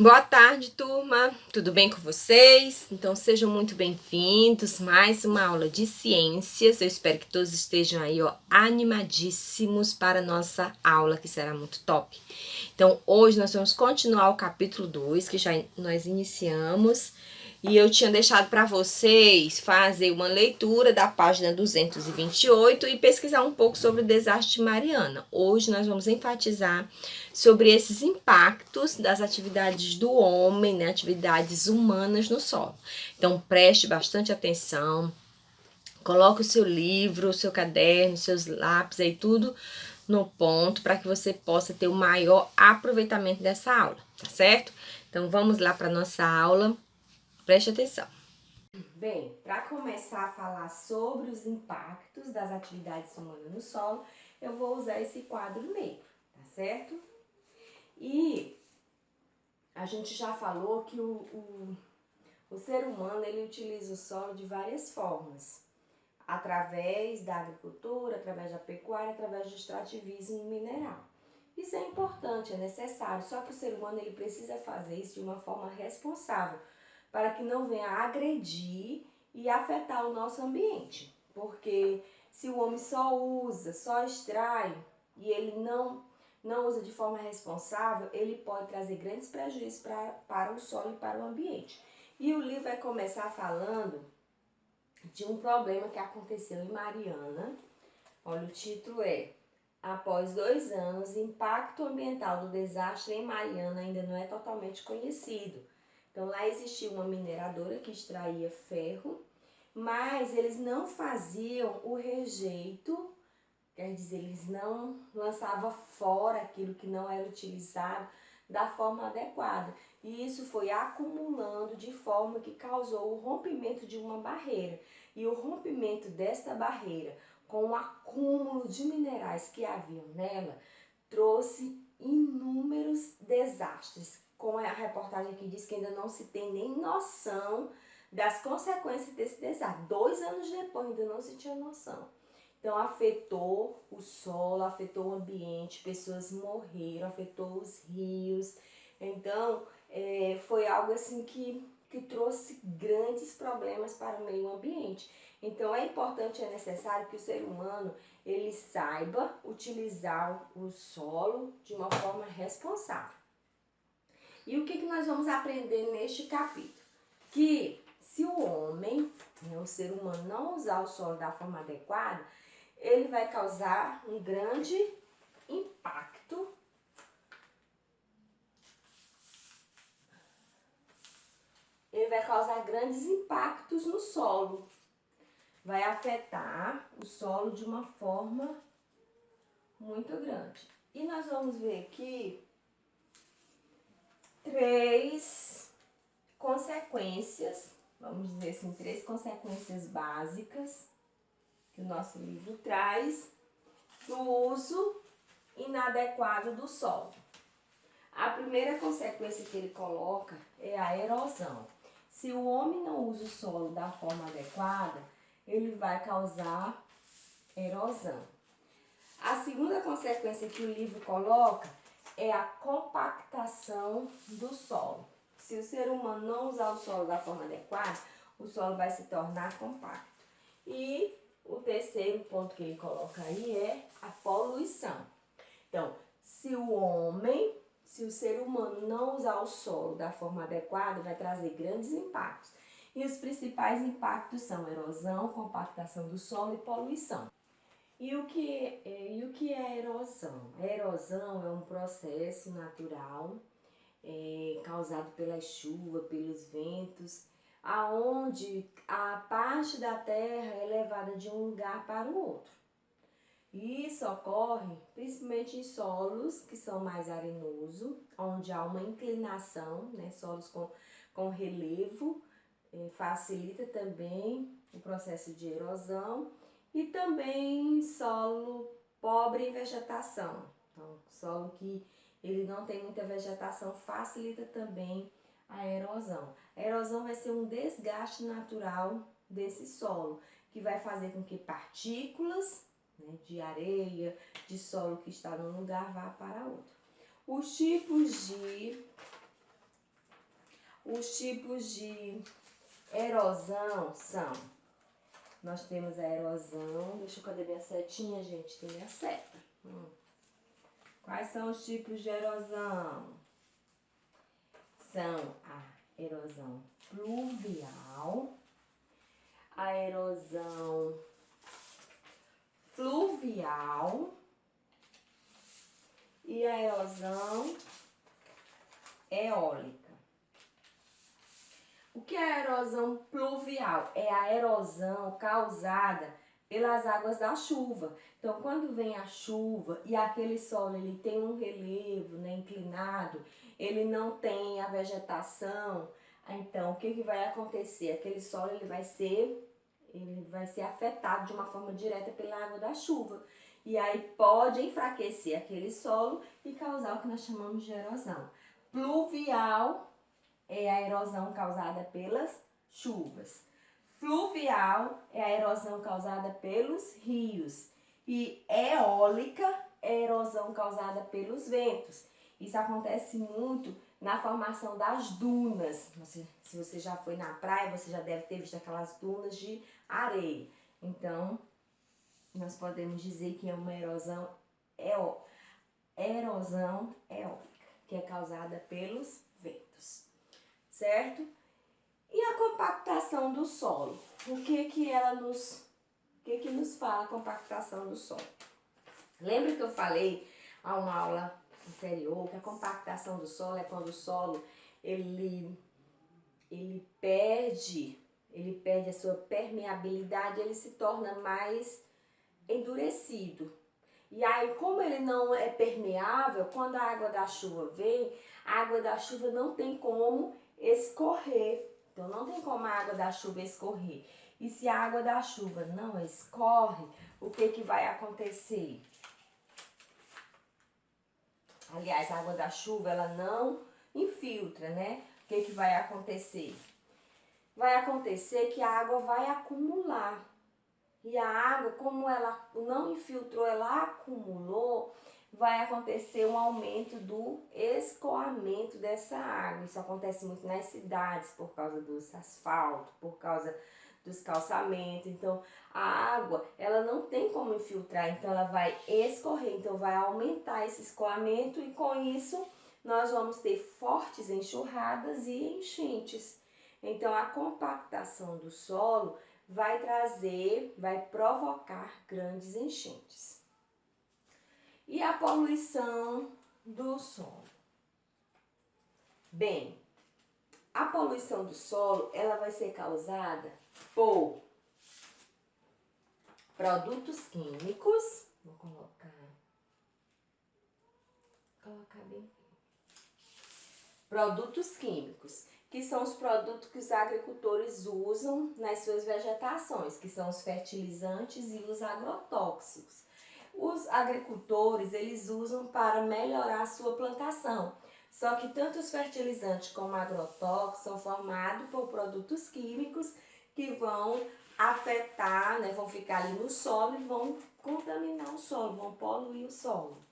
Boa tarde, turma. Tudo bem com vocês? Então sejam muito bem-vindos. Mais uma aula de ciências. Eu espero que todos estejam aí, animadíssimos para a nossa aula, que será muito top. Então, hoje nós vamos continuar o capítulo 2, que já nós iniciamos. E eu tinha deixado para vocês fazer uma leitura da página 228 e pesquisar um pouco sobre o desastre de Mariana. Hoje nós vamos enfatizar sobre esses impactos das atividades do homem, né, atividades humanas no solo. Então preste bastante atenção, coloque o seu livro, o seu caderno, seus lápis aí, tudo no ponto para que você possa ter o maior aproveitamento dessa aula, tá certo? Então vamos lá para nossa aula. Preste atenção. Bem, para começar a falar sobre os impactos das atividades humanas no solo, eu vou usar esse quadro negro, tá certo? E a gente já falou que o ser humano ele utiliza o solo de várias formas, através da agricultura, através da pecuária, através do extrativismo mineral. Isso é importante, é necessário, só que o ser humano ele precisa fazer isso de uma forma responsável, para que não venha agredir e afetar o nosso ambiente. Porque se o homem só usa, só extrai e ele não usa de forma responsável, ele pode trazer grandes prejuízos para o solo e para o ambiente. E o livro vai começar falando de um problema que aconteceu em Mariana. Olha, o título é: após 2 anos, impacto ambiental do desastre em Mariana ainda não é totalmente conhecido. Então, lá existia uma mineradora que extraía ferro, mas eles não faziam o rejeito, quer dizer, eles não lançavam fora aquilo que não era utilizado da forma adequada. E isso foi acumulando de forma que causou o rompimento de uma barreira. E o rompimento desta barreira, com o acúmulo de minerais que haviam nela, trouxe inúmeros desastres. Como a reportagem aqui diz que ainda não se tem nem noção das consequências desse desastre. 2 anos depois ainda não se tinha noção. Então afetou o solo, afetou o ambiente, pessoas morreram, afetou os rios. Então foi algo assim que trouxe grandes problemas para o meio ambiente. Então é importante, é necessário que o ser humano ele saiba utilizar o solo de uma forma responsável. E o que nós vamos aprender neste capítulo? Que se o homem, o ser humano, não usar o solo da forma adequada, ele vai causar um grande impacto grandes impactos no solo. Vai afetar o solo de uma forma muito grande. E nós vamos ver aqui 3 consequências, vamos dizer assim, 3 consequências básicas que o nosso livro traz do uso inadequado do solo. A primeira consequência que ele coloca é a erosão. Se o homem não usa o solo da forma adequada, ele vai causar erosão. A segunda consequência que o livro coloca é a compactação do solo. Se o ser humano não usar o solo da forma adequada, o solo vai se tornar compacto. E o terceiro ponto que ele coloca aí é a poluição. Então, se o ser humano não usar o solo da forma adequada, vai trazer grandes impactos. E os principais impactos são erosão, compactação do solo e poluição. E o que é a erosão? A erosão é um processo natural causado pela chuva, pelos ventos, aonde a parte da terra é levada de um lugar para o outro. E isso ocorre principalmente em solos que são mais arenosos, onde há uma inclinação, né? Solos com relevo, facilita também o processo de erosão, e também solo pobre em vegetação. Então, solo que ele não tem muita vegetação facilita também a erosão. A erosão vai ser um desgaste natural desse solo, que vai fazer com que partículas, né, de areia, de solo que está num lugar vá para outro. Os tipos de Os tipos de erosão são... Nós temos a erosão... Deixa eu... Cadê minha setinha, gente? Tem minha seta. Quais são os tipos de erosão? São a erosão pluvial, a erosão fluvial e a erosão eólica. O que é a erosão pluvial? É a erosão causada pelas águas da chuva. Então, quando vem a chuva e aquele solo ele tem um relevo, né, inclinado, ele não tem a vegetação, então o que vai acontecer? Aquele solo ele vai ser afetado de uma forma direta pela água da chuva. E aí pode enfraquecer aquele solo e causar o que nós chamamos de erosão. Pluvial é a erosão causada pelas chuvas. Fluvial é a erosão causada pelos rios. E eólica é a erosão causada pelos ventos. Isso acontece muito na formação das dunas. Se você já foi na praia, você já deve ter visto aquelas dunas de areia. Então, nós podemos dizer que é uma erosão eólica, que é causada pelos ventos. Certo? E a compactação do solo? O que nos fala a compactação do solo? Lembra que eu falei a uma aula anterior que a compactação do solo é quando o solo ele perde a sua permeabilidade, ele se torna mais endurecido. E aí, como ele não é permeável, quando a água da chuva vem, a água da chuva não tem como escorrer. Então, não tem como a água da chuva escorrer. E se a água da chuva não escorre, o que vai acontecer? Aliás, a água da chuva, ela não infiltra, né? O que vai acontecer? Vai acontecer que a água vai acumular. E a água, como ela não infiltrou, ela acumulou, vai acontecer um aumento do escoamento dessa água. Isso acontece muito nas cidades, por causa dos asfaltos, por causa dos calçamentos. Então, a água, ela não tem como infiltrar, então ela vai escorrer, então vai aumentar esse escoamento e com isso nós vamos ter fortes enxurradas e enchentes. Então, a compactação do solo vai provocar grandes enchentes. E a poluição do solo? Bem, a poluição do solo, ela vai ser causada por produtos químicos. Vou colocar bem. Produtos químicos, que são os produtos que os agricultores usam nas suas vegetações, que são os fertilizantes e os agrotóxicos. Os agricultores, eles usam para melhorar a sua plantação. Só que tanto os fertilizantes como agrotóxicos são formados por produtos químicos que vão afetar, né, vão ficar ali no solo e vão contaminar o solo, vão poluir o solo.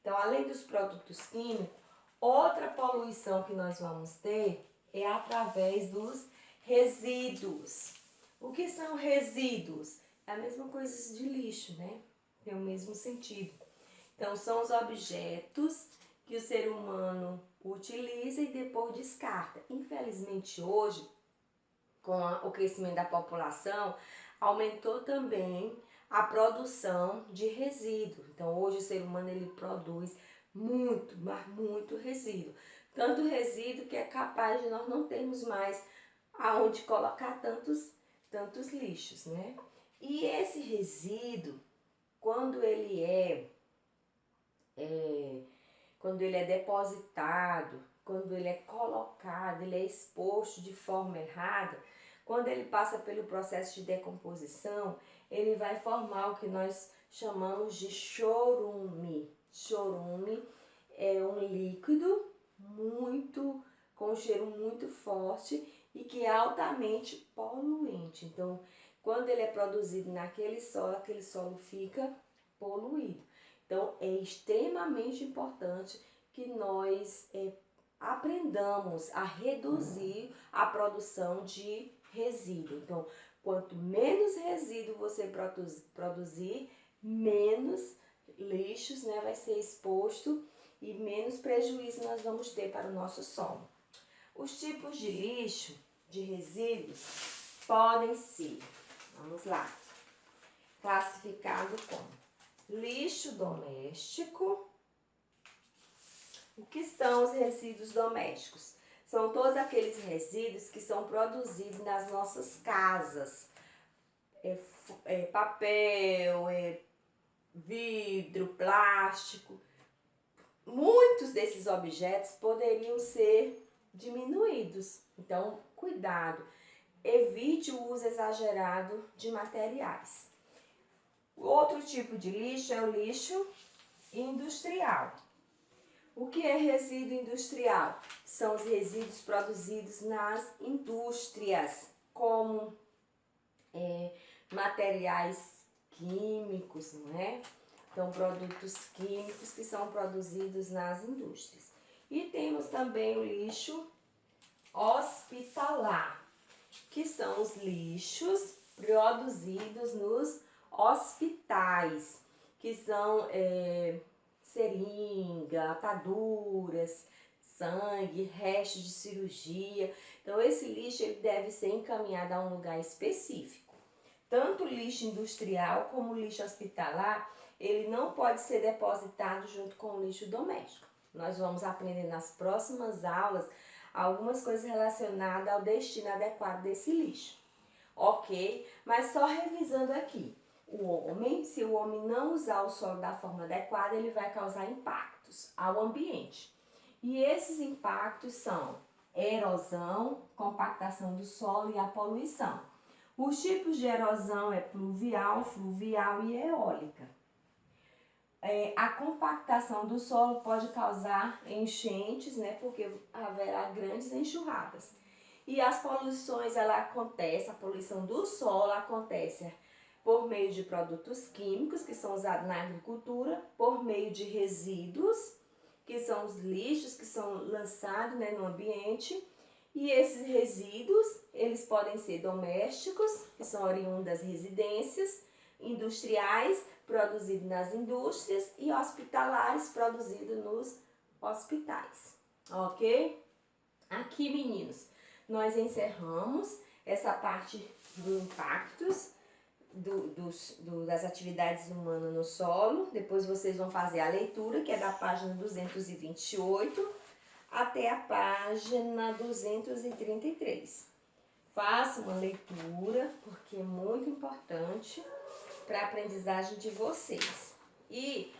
Então, além dos produtos químicos, outra poluição que nós vamos ter é através dos resíduos. O que são resíduos? É a mesma coisa de lixo, né? Tem o mesmo sentido. Então, são os objetos que o ser humano utiliza e depois descarta. Infelizmente, hoje, com o crescimento da população, aumentou também a produção de resíduos. Então, hoje o ser humano ele produz muito, mas muito resíduo. Tanto resíduo que é capaz de nós não termos mais aonde colocar tantos lixos, né? E esse resíduo, quando ele é depositado, quando ele é colocado, ele é exposto de forma errada, quando ele passa pelo processo de decomposição, ele vai formar o que nós chamamos de chorume. Chorume é um líquido com um cheiro muito forte e que é altamente poluente. Então, quando ele é produzido naquele solo fica poluído. Então, é extremamente importante que nós aprendamos a reduzir a produção de resíduo. Então, quanto menos resíduo você produzir, menos lixos, né, vai ser exposto e menos prejuízo nós vamos ter para o nosso solo. Os tipos de lixo, de resíduos, podem ser, vamos lá, classificado como lixo doméstico. O que são os resíduos domésticos? São todos aqueles resíduos que são produzidos nas nossas casas. Papel, vidro, plástico. Muitos desses objetos poderiam ser diminuídos. Então, cuidado. Evite o uso exagerado de materiais. Outro tipo de lixo é o lixo industrial. O que é resíduo industrial? São os resíduos produzidos nas indústrias, como materiais químicos, não é? Então, produtos químicos que são produzidos nas indústrias. E temos também o lixo hospitalar, que são os lixos produzidos nos hospitais, que são seringa, ataduras, sangue, restos de cirurgia. Então, esse lixo ele deve ser encaminhado a um lugar específico. Tanto o lixo industrial como o lixo hospitalar, ele não pode ser depositado junto com o lixo doméstico. Nós vamos aprender nas próximas aulas algumas coisas relacionadas ao destino adequado desse lixo. Ok? Mas só revisando aqui. Se o homem não usar o solo da forma adequada, ele vai causar impactos ao ambiente. E esses impactos são erosão, compactação do solo e a poluição. Os tipos de erosão é pluvial, fluvial e eólica. A compactação do solo pode causar enchentes, né, porque haverá grandes enxurradas. E as poluições, a poluição do solo acontece por meio de produtos químicos que são usados na agricultura, por meio de resíduos, que são os lixos que são lançados, né, no ambiente. E esses resíduos, eles podem ser domésticos, que são oriundos das residências, industriais, produzidos nas indústrias, e hospitalares, produzidos nos hospitais. Ok? Aqui, meninos, nós encerramos essa parte dos impactos das atividades humanas no solo. Depois vocês vão fazer a leitura, que é da página 228 até a página 233. Faça uma leitura, porque é muito importante para a aprendizagem de vocês. E